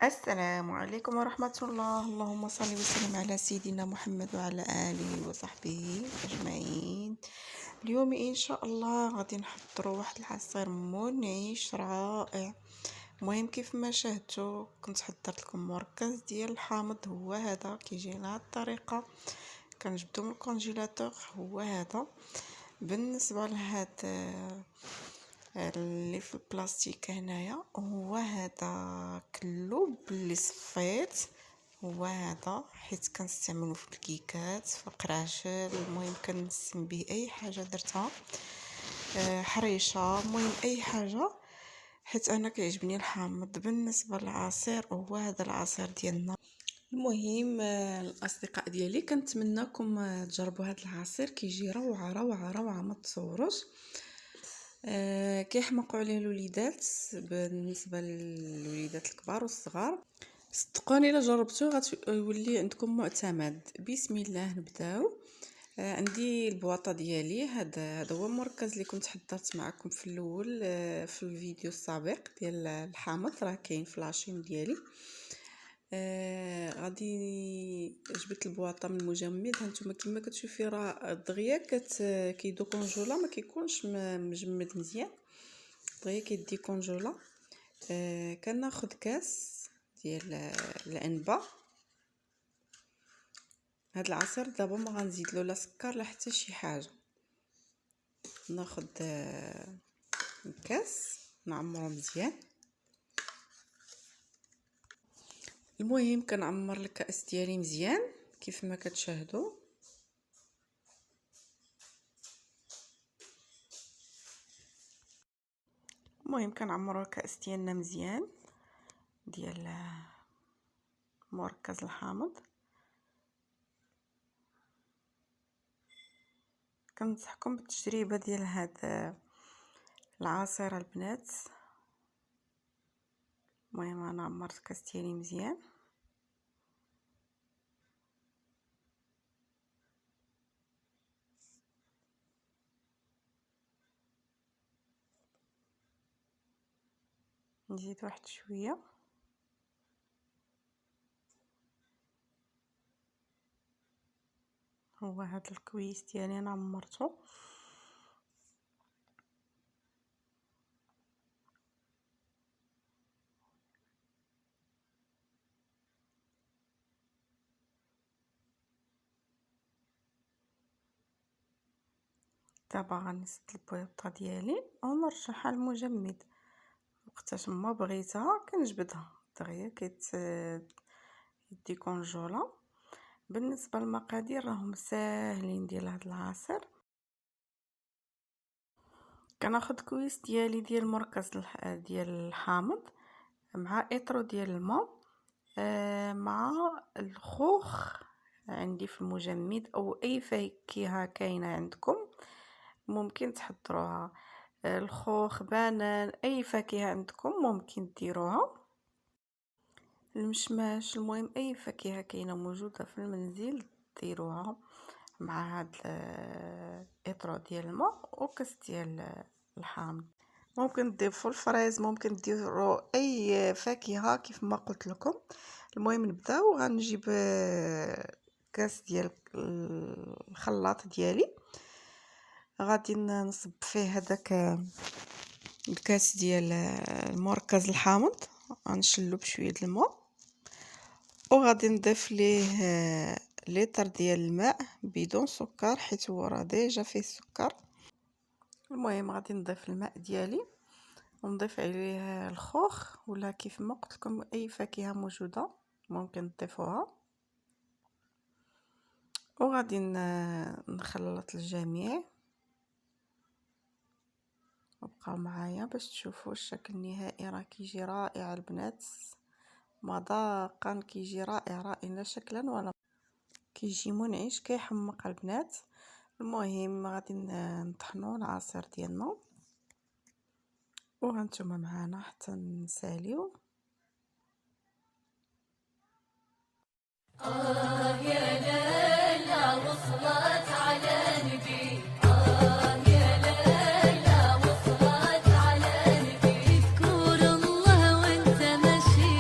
السلام عليكم ورحمة الله. اللهم صل وسلم على سيدنا محمد وعلى آله وصحبه أجمعين. اليوم إن شاء الله غادي نحضروا واحد العصير منعش رائع. المهم كيف ما شاهدتوا كنت حضرت لكم مركز ديال الحامض، هو هذا كيجي لهاد الطريقة، كنجبدو من الكونجيلاتور، هو هذا. بالنسبة لهاد اللي في البلاستيك هنايا، هو هذا كلوب اللي صفيت، هو هذا حيت كنستعملو في الكيكات، في القراشل، المهم كنسم به اي حاجه درتها، حريشه، المهم اي حاجه، حيت انا كيعجبني الحامض. بالنسبه للعصير، هو هذا العصير ديالنا. المهم الاصدقاء ديالي كنتمنىكم تجربوا هذا العصير، كيجي روعه روعه روعه ما تصوروش. كيحمقوا عليه الوليدات. بالنسبه للوليدات الكبار والصغار، صدقوني الا جربتوه غتولي عندكم معتمد. بسم الله نبداو. عندي البواطه ديالي، هذا هو المركز اللي كنت حضرت معكم في الاول في الفيديو السابق ديال الحامض، راه كاين في لاشين ديالي. غادي جبت البواطه من المجمد، هانتوما كما كتشوفي راه دغيا كيدو كونجولا، ما كيكونش مجمد مزيان، دغيا كيدي كونجولا. كناخذ كاس ديال العنبه. هاد العصير دابا ما غنزيد له لا سكر لا حتى شي حاجه. ناخذ الكاس نعمرو مزيان. المهم كنعمر الكاس ديالي مزيان كيف ما كتشاهدوا. المهم كنعمروا الكاس ديالنا مزيان ديال مركز الحامض. كنصحكم بالتجربه ديال هاد العصير البنات. المهم انا عمرت الكاس ديالي مزيان. نزيد واحد شويه. هو هذا الكويس ديالي انا عمرته. دابا غنسد البيضه ديالي ونرجعها للمجمد وقتاش ما بغيتها كنجبدها دغيا يدي كونجولا. بالنسبه للمقادير راهم ساهلين ديال هذا العصير. كناخذ كويس ديالي ديال مركز ديال الحامض مع اطرو ديال الماء، مع الخوخ عندي في المجمد او اي فاكهه كاينه عندكم ممكن تحضروها، الخوخ، بانان، اي فاكهه عندكم ممكن ديروها، المشماش، المهم اي فاكهه كاينه موجوده في المنزل ديروها مع هاد الاطرو ديال الماء وكاس ديال الحامض. ممكن تضيفوا الفريز، ممكن ديروا اي فاكهه كيف ما قلت لكم. المهم نبداو. غنجيب كاس ديال الخلاط ديالي، غادي نصب فيه هذاك الكاس ديال المركز الحامض، غنشلو بشويه د الماء وغادي نضيف ليه لتر ديال الماء بدون سكر حيت هو راه ديجا فيه السكر. المهم غادي نضيف الماء ديالي ونضيف عليه الخوخ ولا كيف ما قلت لكم اي فاكهه موجوده ممكن تضيفوها، وغادي نخلط الجميع. وبقاو معايا باش تشوفوا الشكل النهائي، راه كيجي رائع البنات، مذاقا كيجي رائع رائع، لا شكلا ولا كيجي منعش كيحمق البنات. المهم غادي نطحنوا العصير ديالنا وهانتوما معانا حتى نساليو. يا ليلى وصلت على نبي، يا ليلى وصلت على نبي، اذكر الله وانت ماشي،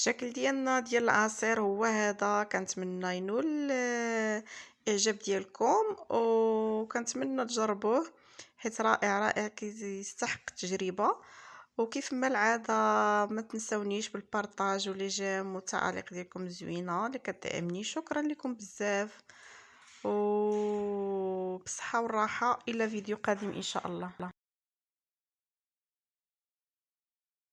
الشكل ديالنا ديال العصير هو هذا. كنتمنى ينول الاعجاب ديالكم، وكنتمنى تجربوه حيت رائع كيستحق التجربه. وكيف ما العاده ما تنسونيش بالبارطاج ولي جيم والتعاليق ديالكم زوينه اللي كتدعمني. شكرا لكم بزاف، وبصحه والراحه. الى فيديو قادم ان شاء الله.